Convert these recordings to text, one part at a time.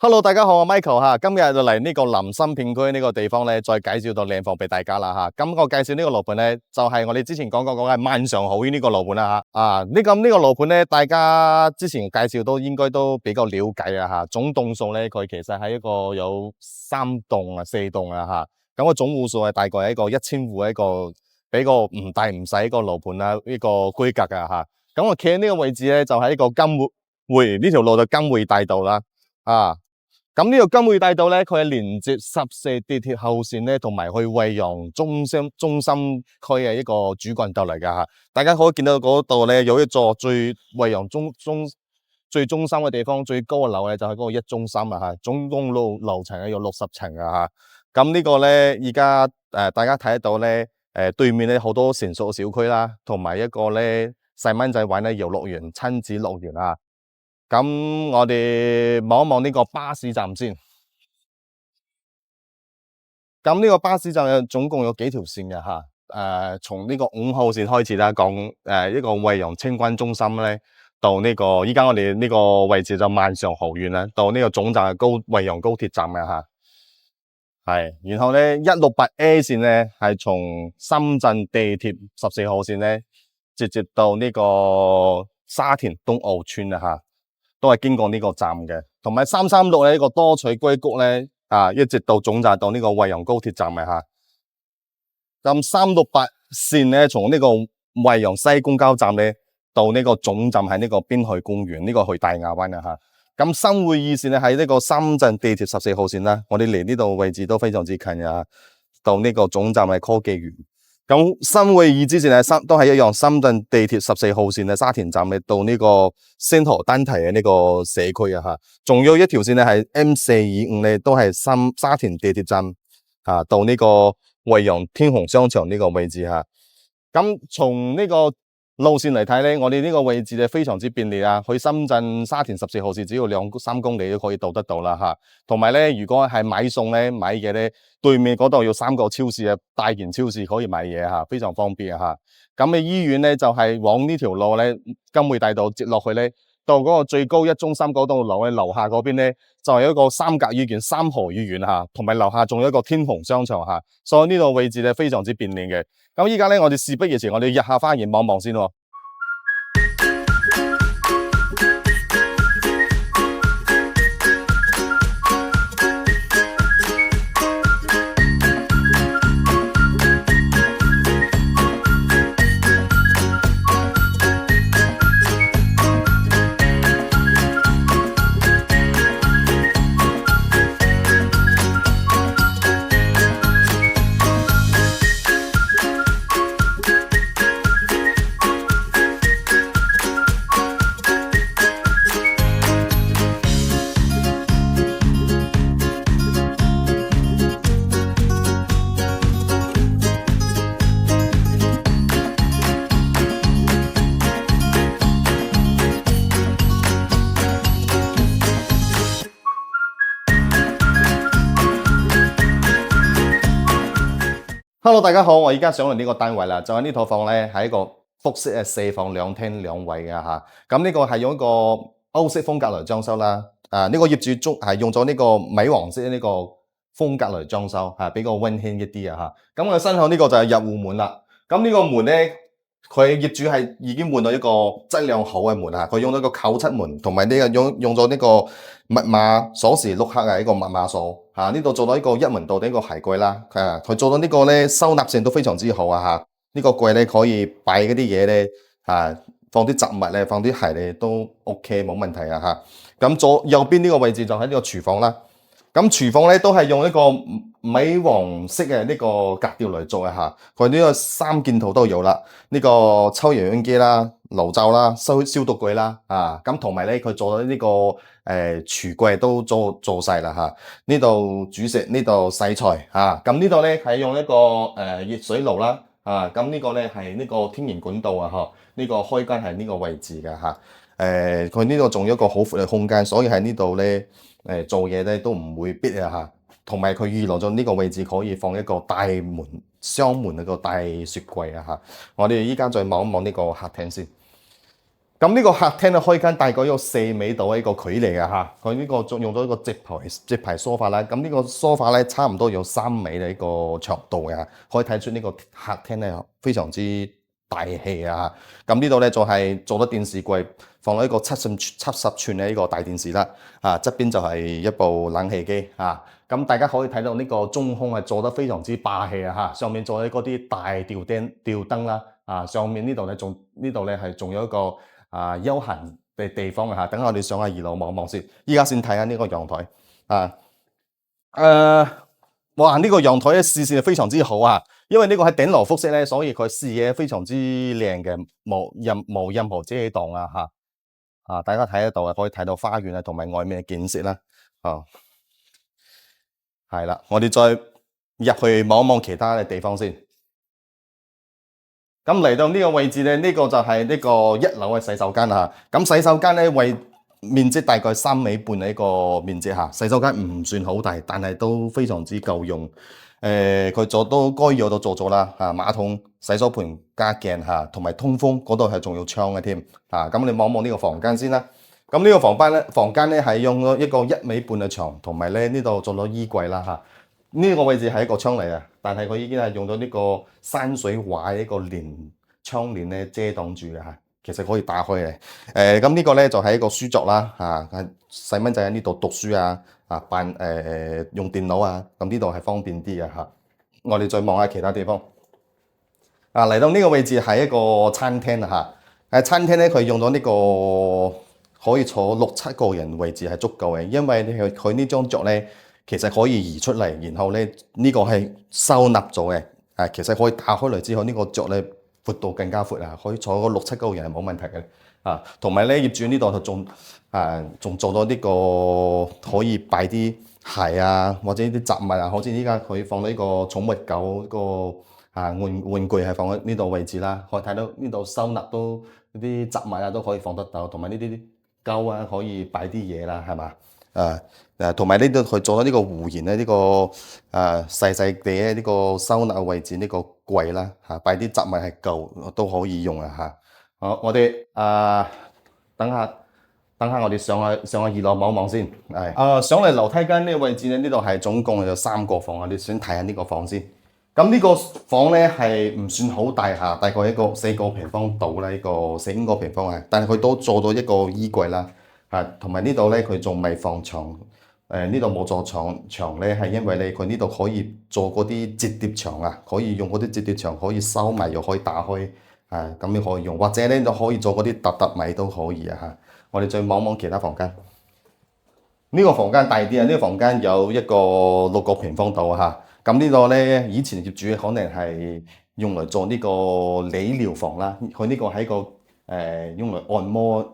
Hello，大家好，我 Michael 吓，今日就嚟呢個林森片區呢個地方咧，再介紹到靚房俾大家啦吓。咁我介紹呢個樓盤咧，就係我哋之前講過嘅萬常豪苑呢個樓盤啦吓。呢個樓盤咧，大家之前介紹都應該都比較了解啊吓。總棟數咧，佢其實係一個有3棟啊、4棟啊吓。咁個總戶數係大概係一個1000戶一個比較唔大唔細一個樓盤啦，呢個規格噶吓。咁我企喺呢個位置咧，就喺一個金匯呢條路就金匯大道啦啊。咁呢個金匯大道咧，佢係連接14地鐵後線咧，同埋去惠陽中心區嘅一個主幹道嚟噶吓。大家可以見到嗰度咧，有一座最惠陽最中心嘅地方，最高嘅樓咧就係嗰個1中心啊吓。總共樓層係有60層啊吓。咁呢個咧，而家大家睇得到咧，對面咧好多成熟小區啦，同埋一個咧細蚊仔玩嘅遊樂園、親子樂園啊。咁我哋望一望呢個巴士站先。咁呢個巴士站總共有幾條線嘅吓？從呢個5號線開始啦，講一個惠陽青關中心咧，到呢個依家我哋呢個位置就萬常豪苑啦，到呢個總站係惠陽高鐵站嘅吓。係，然後咧168A 線咧係從深圳地鐵14號線咧，直接到呢個沙田東澳村啊吓。都係經過呢個站嘅，同埋336咧呢個多取硅谷咧一直到總站到呢個惠陽高鐵站嘅吓。咁368線咧從呢個惠陽西公交站咧到呢個總站係呢個邊海公園，呢個去大亞灣啊吓。咁新會議線咧喺呢個深圳地鐵14號線啦，我哋離呢度位置都非常之近啊。到呢個總站係科技園。咁新會議之前都係一樣，深圳地鐵14號線嘅沙田站咧到呢個星河單體嘅呢個社區啊吓，仲有一條線咧係 M425咧都係沙田地鐵站到呢個惠陽天虹商場呢個位置吓。咁從呢個路線嚟睇咧，我哋呢個位置咧非常之便利啊！去深圳沙田14號線只要2-3公里都可以到得到啦吓。同埋咧，如果係買餸咧買嘢咧，對面嗰度有3個超市啊，大型超市可以買嘢吓，非常方便啊吓。咁嘅醫院咧就係往呢條路咧金匯大道接落去咧，到嗰個最高1中心嗰棟樓咧樓下嗰邊咧就係一個3甲醫院、3河醫院吓，同埋樓下仲有一個天虹商場吓，所以呢度位置咧非常之便利嘅。咁依家咧，我哋事不宜遲，我哋入下花園望望先喎。Hello， 大家好，我而家上嚟呢個單位啦，就係呢套房咧，係一個複式嘅4房2廳2衛嘅吓。咁呢個係用一個歐式風格嚟裝修啦。呢個業主係用咗呢個米黃色呢個風格嚟裝修，比較溫馨一啲啊吓。咁我身後呢個就係入戶門啦。咁呢個門咧，佢業主係已經換到一個質量好嘅門啊。佢用咗個97門，同埋呢個用咗呢個密碼鎖匙碌刻嘅一個密碼鎖。呢度做到一個1門道嘅一個鞋櫃啦，佢做到呢個咧收納性都非常之好啊吓，呢個櫃咧可以擺嗰啲嘢咧，放啲雜物咧，放啲鞋咧都 OK 冇問題啊吓。咁右邊呢個位置就喺呢個廚房啦，咁廚房咧都係用一個米黃色嘅呢個格調嚟做嘅吓，佢呢個3件套都有啦，呢個抽油煙機啦、爐罩啦、消毒櫃啦，咁同埋咧佢做咗呢個廚櫃都做晒啦吓，呢度煮食，呢度洗菜咁呢度咧係用一個熱水爐啦，咁呢個咧係呢個天然管道啊，呢個開關係呢個位置嘅吓，佢呢度仲有一個好闊嘅空間，所以喺呢度咧做嘢咧都唔會逼啊吓。同埋佢預留咗呢個位置可以放一個大門雙門一個大雪櫃啊吓，我哋依家再望一望呢個客廳先。咁呢個客廳嘅開間大概有4米度一個距離嘅嚇，佢呢個仲用咗一個直排梳化啦。咁呢個梳化咧差唔多有3米嘅一個長度嘅，可以睇出呢個客廳咧非常之大氣啊。咁呢度咧就係做咗電視櫃，放咗一個70寸嘅呢個大電視啦。啊，側邊就係一部冷氣機啊。咁大家可以睇到呢個中空係做得非常之霸氣啊！嚇，上面做咗嗰啲大吊燈啦。啊，上面呢度咧係仲有一個休閒嘅地方啊！等我哋上下2樓望望先。依家先睇下呢個陽台啊。哇！呢個陽台嘅視線係非常之好啊，因為呢個係頂樓複式咧，所以佢視野非常之靚嘅，冇任何遮擋啊！嚇大家睇得到啊，可以睇到花園啊，同埋外面嘅景色啦。啊，係啦，我哋再入去望一望其他嘅地方先。咁嚟到呢個位置咧，呢個就係呢個1樓嘅洗手間嚇。咁洗手間咧面積大概3米半嘅一個面積嚇。洗手間唔算好大，但係都非常之夠用。佢做到該有都做咗啦嚇。馬桶、洗手盆加鏡嚇，同埋通風嗰度係仲有窗嘅添嚇。咁你望望呢個房間先啦。咁呢個房間咧係用咗一個1米半嘅牆，同埋咧呢度做咗衣櫃啦嚇。呢個位置係一個窗嚟嘅，但係佢已經係用到呢個山水畫一個窗簾咧遮擋住嘅嚇，其實可以打開嘅。咁呢個咧就係一個書桌啦嚇，細蚊仔喺呢度讀書用電腦啊，咁呢度係方便啲嘅嚇。我哋再望下其他地方。嚟到呢個位置係一個餐廳啊嚇，餐廳咧佢用到呢個可以坐6-7個人位置係足夠嘅，因為佢呢張桌咧。其實可以移出嚟，然後咧呢個係收納咗嘅，其實可以打開嚟之後呢個桌咧闊度更加闊啊，可以坐個6-7個人係冇問題嘅啊。同埋咧業主呢度仲做咗呢個可以擺啲鞋啊，或者啲雜物啊，好似依家佢放呢個寵物狗個玩具係放喺呢度位置啦，可以睇到呢度收納都啲雜物啊都可以放得到，同埋呢啲鳩啊可以擺啲嘢啦，係嘛？同埋呢度佢做咗呢個弧形咧，呢個細細地嘅呢個收納位置，呢個櫃啦嚇，擺啲雜物係夠都可以用啊嚇。好，我哋等下我哋上下2樓望望先。上嚟樓梯間呢個位置咧，呢度係總共有3個房啊。你先睇下呢個房先。咁呢個房咧係唔算好大嚇，大概一個4個平方度啦，一個4-5個平方啊。但係佢都做到一個衣櫃啦。同埋呢度咧，佢仲未放牆，呢度冇做牆咧，係因為咧佢呢度可以做嗰啲摺疊牆啊，可以用嗰啲摺疊牆可以收埋又可以打開，咁你可以用，或者咧就可以做嗰啲揼米都可以啊嚇。我哋再望望其他房間，呢個房間大啲啊，呢個房間有一個6個平方度嚇。咁呢個咧以前業主可能係用嚟做呢個理療房啦，佢呢個係一個用嚟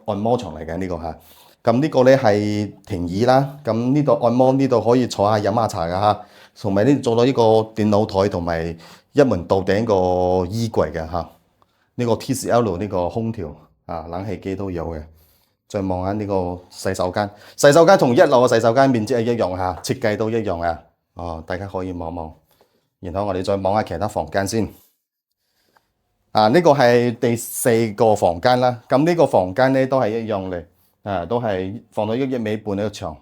按摩床嚟嘅呢個嚇。咁呢個咧係庭椅啦，咁呢度按摩呢度可以坐下飲下茶㗎嚇，同埋呢做到呢個電腦台同埋一門到頂個衣櫃嘅嚇，呢個 TCL 呢個空調冷氣機都有嘅。再望下呢個洗手間，洗手間同1樓嘅洗手間面積係一樣嚇，設計都一樣啊。大家可以望望，然後我哋再望下其他房間先。呢個係第4個房間啦，咁呢個房間咧都係一樣嚟。都係放到1米半一個牆，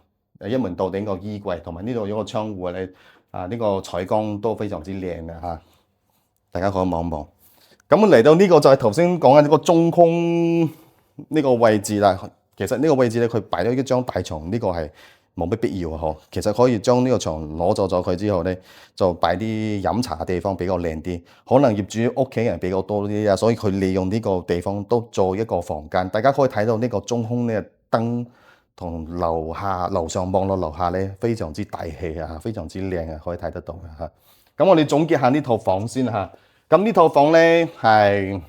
一門到頂個衣櫃，同埋呢度有個窗戶咧，呢個採光都非常之靚嘅嚇，大家可以望望。咁嚟到呢個就係頭先講緊呢個中空呢個位置啦。其實呢個位置咧，佢擺咗一張大床，呢個係冇乜必要啊！嗬，其實可以將呢個床攞咗佢之後咧，就擺啲飲茶嘅地方比較靚啲。可能業主屋企人比較多啲啊，所以佢利用呢個地方都做一個房間。大家可以睇到呢個中空呢個燈同樓上望到樓下咧，非常之大氣啊，非常之靚啊，可以睇得到嘅嚇。咁我哋總結下呢套房先嚇。咁呢套房咧係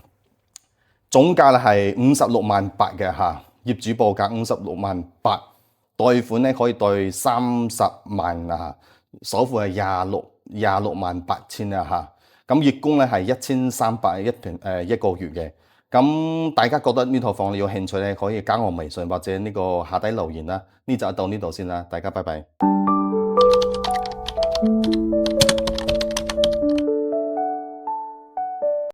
總價係56萬8嘅嚇，業主報價56萬8。貸款咧可以貸30萬啊，首付係26萬8千啊嚇。咁月供咧係1300一個月嘅。咁大家覺得呢套房你有興趣咧，可以加我微信或者呢個下底留言啦。呢集到呢度先啦，大家拜拜。